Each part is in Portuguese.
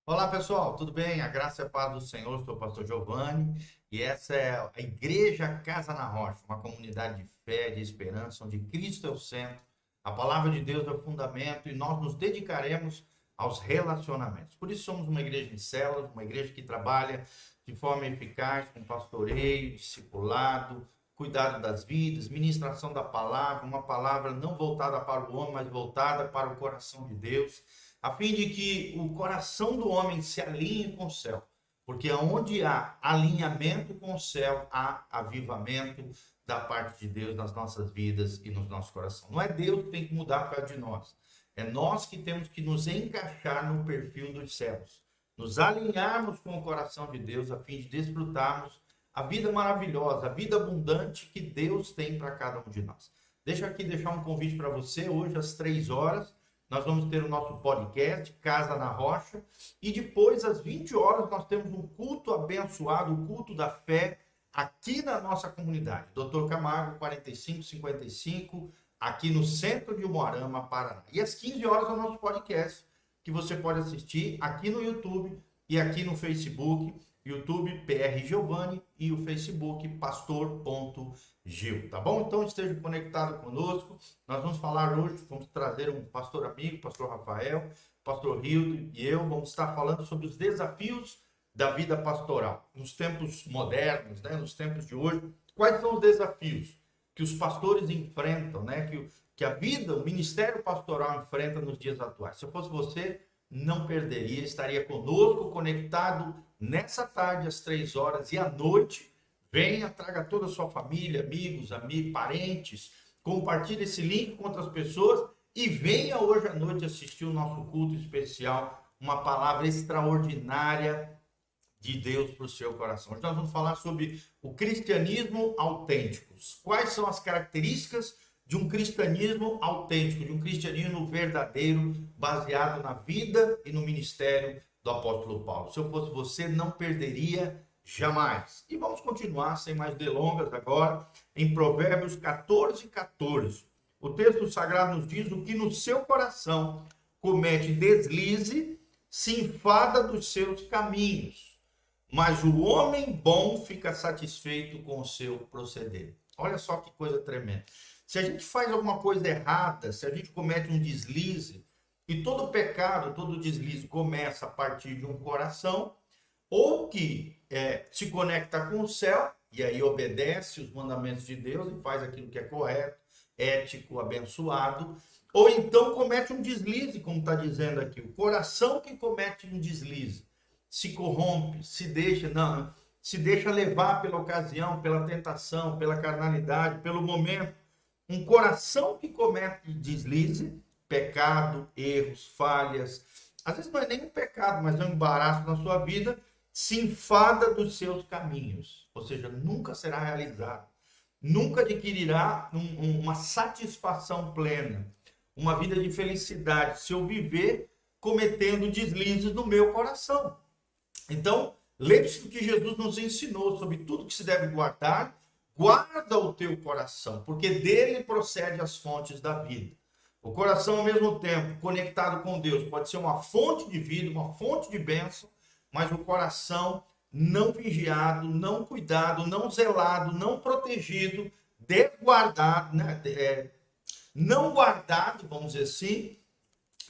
Olá pessoal, tudo bem? A graça e a paz do Senhor, sou o pastor Giovanni e essa é a Igreja Casa na Rocha, uma comunidade de fé, de esperança, onde Cristo é o centro, a palavra de Deus é o fundamento e nós nos dedicaremos aos relacionamentos. Por isso somos uma igreja em células, uma igreja que trabalha de forma eficaz com pastoreio, discipulado, cuidado das vidas, ministração da palavra, uma palavra não voltada para o homem, mas voltada para o coração de Deus a fim de que o coração do homem se alinhe com o céu. Porque onde há alinhamento com o céu, há avivamento da parte de Deus nas nossas vidas e nos nossos corações. Não é Deus que tem que mudar por causa de nós. É nós que temos que nos encaixar no perfil dos céus. Nos alinharmos com o coração de Deus a fim de desfrutarmos a vida maravilhosa, a vida abundante que Deus tem para cada um de nós. Deixa aqui deixar um convite para você hoje às 3 horas. Nós vamos ter o nosso podcast, Casa na Rocha, e depois, às 20 horas, nós temos um culto abençoado, o culto da fé, aqui na nossa comunidade. Doutor Camargo, 4555, aqui no centro de Umuarama, Paraná. E às 15 horas é o nosso podcast, que você pode assistir aqui no YouTube e aqui no Facebook, YouTube PR Giovanni e o Facebook pastor.gil, tá bom? Então esteja conectado conosco. Nós vamos falar hoje, vamos trazer um pastor amigo, pastor Rafael, pastor Rildo e eu vamos estar falando sobre os desafios da vida pastoral. Nos tempos modernos, né, nos tempos de hoje, quais são os desafios que os pastores enfrentam, né, que a vida, o ministério pastoral enfrenta nos dias atuais. Se eu fosse você, não perderia, estaria conosco, conectado nessa tarde às 3 horas e à noite. Venha, traga toda a sua família, amigos, parentes, compartilhe esse link com outras pessoas e venha hoje à noite assistir o nosso culto especial, uma palavra extraordinária de Deus para o seu coração. Hoje nós vamos falar sobre o cristianismo autêntico. Quais são as características de um cristianismo autêntico, de um cristianismo verdadeiro, baseado na vida e no ministério do apóstolo Paulo. Se eu fosse você, não perderia jamais. E vamos continuar, sem mais delongas agora, em Provérbios 14, 14. O texto sagrado nos diz: o que no seu coração comete deslize, se enfada dos seus caminhos, mas o homem bom fica satisfeito com o seu proceder. Olha só que coisa tremenda. Se a gente faz alguma coisa errada, se a gente comete um deslize, e todo pecado, todo deslize começa a partir de um coração, ou que se conecta com o céu, e aí obedece os mandamentos de Deus e faz aquilo que é correto, ético, abençoado, ou então comete um deslize, como está dizendo aqui. O coração que comete um deslize se corrompe, se deixa levar pela ocasião, pela tentação, pela carnalidade, pelo momento. Um coração que comete deslize, pecado, erros, falhas, às vezes não é nem um pecado, mas é um embaraço na sua vida, se enfada dos seus caminhos, ou seja, nunca será realizado, nunca adquirirá uma satisfação plena, uma vida de felicidade, se eu viver cometendo deslizes no meu coração. Então, lembre-se do que Jesus nos ensinou sobre tudo que se deve guardar. Guarda o teu coração, porque dele procede as fontes da vida. O coração, ao mesmo tempo, conectado com Deus, pode ser uma fonte de vida, uma fonte de bênção, mas o coração não vigiado, não cuidado, não zelado, não protegido, desguardado, né? Não guardado, vamos dizer assim,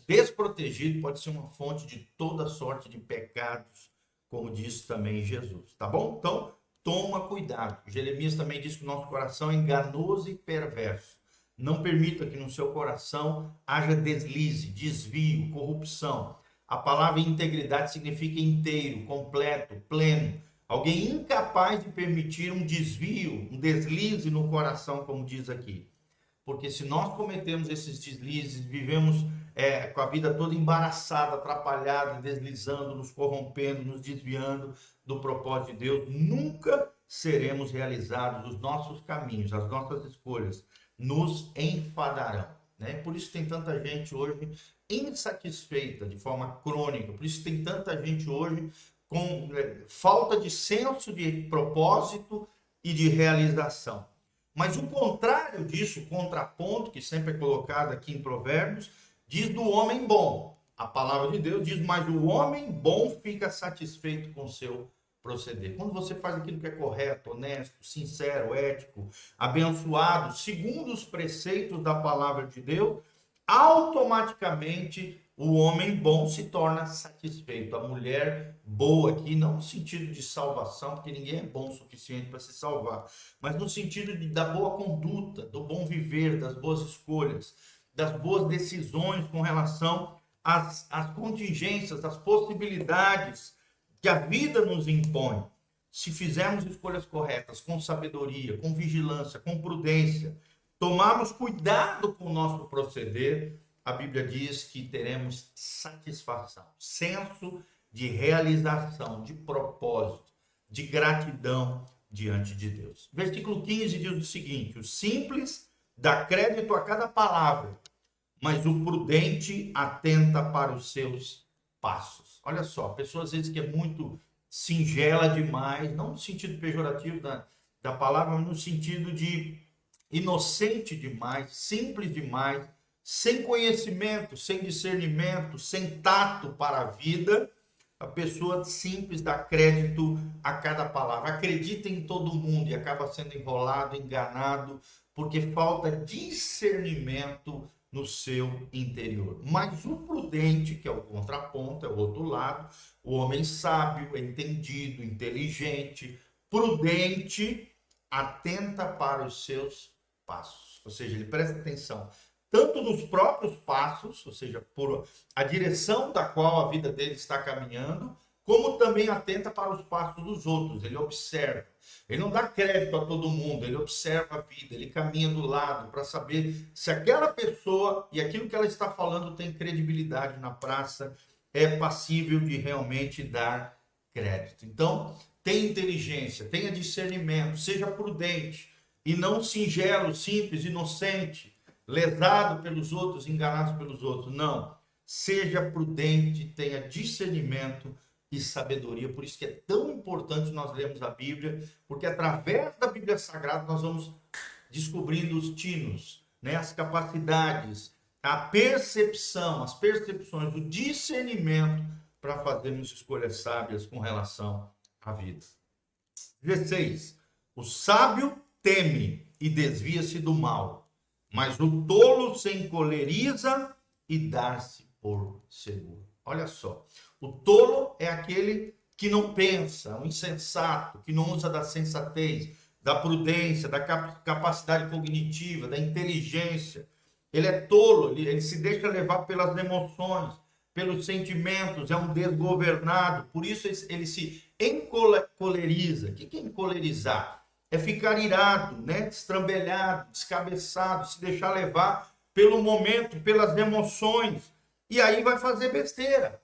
desprotegido, pode ser uma fonte de toda sorte de pecados, como diz também Jesus, tá bom? Então, toma cuidado. Jeremias também diz que o nosso coração é enganoso e perverso. Não permita que no seu coração haja deslize, desvio, corrupção. A palavra integridade significa inteiro, completo, pleno. Alguém incapaz de permitir um desvio, um deslize no coração, como diz aqui. Porque se nós cometemos esses deslizes, vivemos com a vida toda embaraçada, atrapalhada, deslizando, nos corrompendo, nos desviando do propósito de Deus, nunca seremos realizados. Os nossos caminhos, as nossas escolhas nos enfadarão, né? Por isso tem tanta gente hoje insatisfeita de forma crônica, por isso tem tanta gente hoje com falta de senso de propósito e de realização. Mas o contrário disso, o contraponto, que sempre é colocado aqui em Provérbios, diz do homem bom. a palavra de Deus diz, mas o homem bom fica satisfeito com o seu proceder. Quando você faz aquilo que é correto, honesto, sincero, ético, abençoado, segundo os preceitos da palavra de Deus, automaticamente o homem bom se torna satisfeito. A mulher boa aqui, não no sentido de salvação, porque ninguém é bom o suficiente para se salvar, mas no sentido da boa conduta, do bom viver, das boas escolhas, das boas decisões com relação às contingências, às possibilidades que a vida nos impõe. Se fizermos escolhas corretas, com sabedoria, com vigilância, com prudência, tomarmos cuidado com o nosso proceder, a Bíblia diz que teremos satisfação, senso de realização, de propósito, de gratidão diante de Deus. Versículo 15 diz o seguinte: o simples dá crédito a cada palavra, mas o prudente atenta para os seus passos. Olha só, a pessoa às vezes que é muito singela demais, não no sentido pejorativo da palavra, mas no sentido de inocente demais, simples demais, sem conhecimento, sem discernimento, sem tato para a vida. A pessoa simples dá crédito a cada palavra, acredita em todo mundo e acaba sendo enrolado, enganado, porque falta discernimento no seu interior. Mas o prudente, que é o contraponto, é o outro lado, o homem sábio, entendido, inteligente, prudente, atenta para os seus passos. Ou seja, ele presta atenção tanto nos próprios passos, ou seja, por a direção da qual a vida dele está caminhando, como também atenta para os passos dos outros. Ele observa. Ele não dá crédito a todo mundo, ele observa a vida, ele caminha do lado para saber se aquela pessoa e aquilo que ela está falando tem credibilidade na praça, é passível de realmente dar crédito. Então, tenha inteligência, tenha discernimento, seja prudente e não singelo, simples, inocente, lesado pelos outros, enganado pelos outros. Não. Seja prudente, tenha discernimento e sabedoria. Por isso que é tão importante nós lermos a Bíblia, porque através da Bíblia Sagrada nós vamos descobrindo os tinos, né? As capacidades, a percepção, as percepções, o discernimento para fazermos escolhas sábias com relação à vida. 16. O sábio teme e desvia-se do mal, mas o tolo se encoleriza e dá-se por seguro. Olha só, o tolo é aquele que não pensa, o insensato, que não usa da sensatez, da prudência, da capacidade cognitiva, da inteligência. Ele é tolo, ele se deixa levar pelas emoções, pelos sentimentos, é um desgovernado, por isso ele se encoleriza. O que é encolerizar? É ficar irado, né? Destrambelhado, descabeçado, se deixar levar pelo momento, pelas emoções, e aí vai fazer besteira.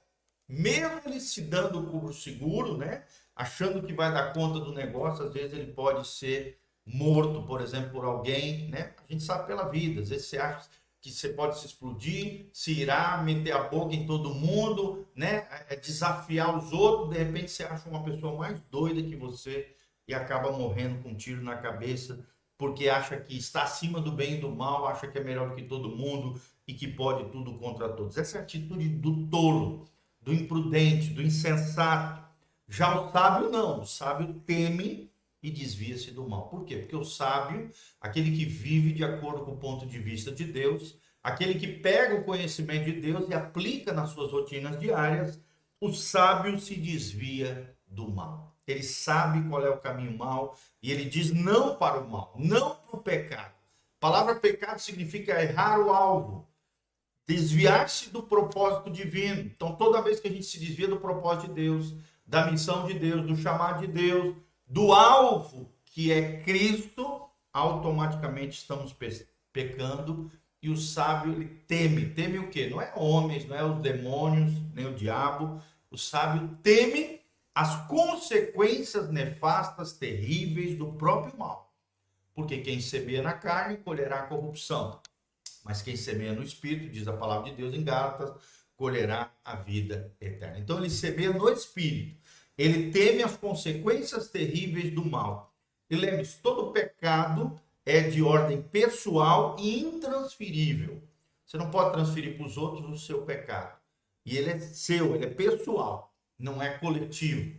Mesmo ele se dando o cubro seguro, né? Achando que vai dar conta do negócio, às vezes ele pode ser morto, por exemplo, por alguém, né? A gente sabe pela vida, às vezes você acha que você pode se explodir, se irar, meter a boca em todo mundo, né? Desafiar os outros, de repente você acha uma pessoa mais doida que você e acaba morrendo com um tiro na cabeça, porque acha que está acima do bem e do mal, acha que é melhor do que todo mundo e que pode tudo contra todos. Essa é a atitude do tolo, do imprudente, do insensato. Já o sábio não, o sábio teme e desvia-se do mal. Por quê? Porque o sábio, aquele que vive de acordo com o ponto de vista de Deus, aquele que pega o conhecimento de Deus e aplica nas suas rotinas diárias, o sábio se desvia do mal. Ele sabe qual é o caminho mau e ele diz não para o mal, não para o pecado. A palavra pecado significa errar o alvo, desviar-se do propósito divino. Então, toda vez que a gente se desvia do propósito de Deus, da missão de Deus, do chamado de Deus, do alvo que é Cristo, automaticamente estamos pecando. E o sábio, ele teme. Teme o quê? Não é homens, não é os demônios, nem o diabo. O sábio teme as consequências nefastas, terríveis do próprio mal. Porque quem semeia na carne colherá a corrupção. Mas quem semeia no Espírito, diz a palavra de Deus em Gálatas, colherá a vida eterna. Então ele semeia no Espírito. Ele teme as consequências terríveis do mal. E lembre-se, todo pecado é de ordem pessoal e intransferível. Você não pode transferir para os outros o seu pecado. e ele é seu, ele é pessoal, não é coletivo.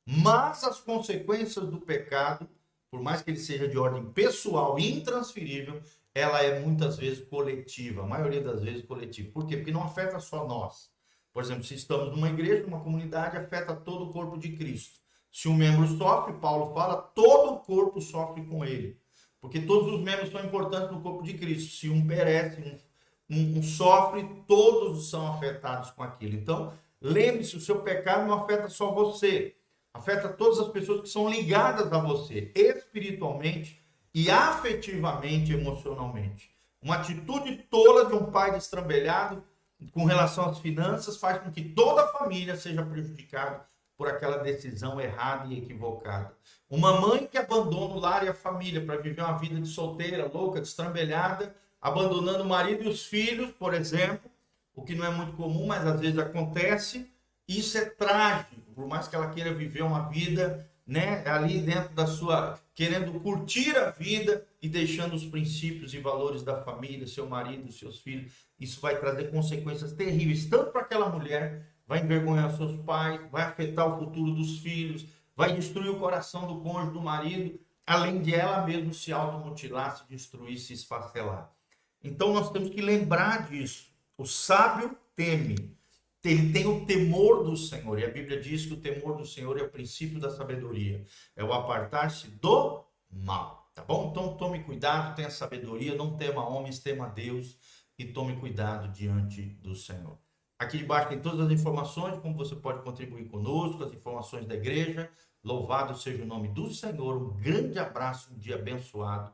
Mas as consequências do pecado, por mais que ele seja de ordem pessoal e intransferível, ela é muitas vezes coletiva, a maioria das vezes coletiva. Por quê? Porque não afeta só nós. Por exemplo, se estamos numa igreja, numa comunidade, afeta todo o corpo de Cristo. Se um membro sofre, Paulo fala, todo o corpo sofre com ele. Porque todos os membros são importantes no corpo de Cristo. Se um perece, um sofre, todos são afetados com aquilo. Então, lembre-se, o seu pecado não afeta só você. Afeta todas as pessoas que são ligadas a você, espiritualmente e afetivamente, emocionalmente. Uma atitude tola de um pai destrambelhado com relação às finanças faz com que toda a família seja prejudicada por aquela decisão errada e equivocada. Uma mãe que abandona o lar e a família para viver uma vida de solteira, louca, destrambelhada, abandonando o marido e os filhos, por exemplo, o que não é muito comum, mas às vezes acontece. Isso é trágico, por mais que ela queira viver uma vida, né, ali dentro da sua, querendo curtir a vida e deixando os princípios e valores da família, seu marido, seus filhos. Isso vai trazer consequências terríveis, tanto para aquela mulher, vai envergonhar seus pais, vai afetar o futuro dos filhos, vai destruir o coração do cônjuge, do marido, além de ela mesma se automutilar, se destruir, se esfacelar. Então nós temos que lembrar disso. O sábio teme. Ele tem o temor do Senhor, e a Bíblia diz que o temor do Senhor é o princípio da sabedoria, é o apartar-se do mal, tá bom? Então tome cuidado, tenha sabedoria, não tema homens, tema Deus, e tome cuidado diante do Senhor. Aqui debaixo tem todas as informações, como você pode contribuir conosco, as informações da igreja. Louvado seja o nome do Senhor, um grande abraço, um dia abençoado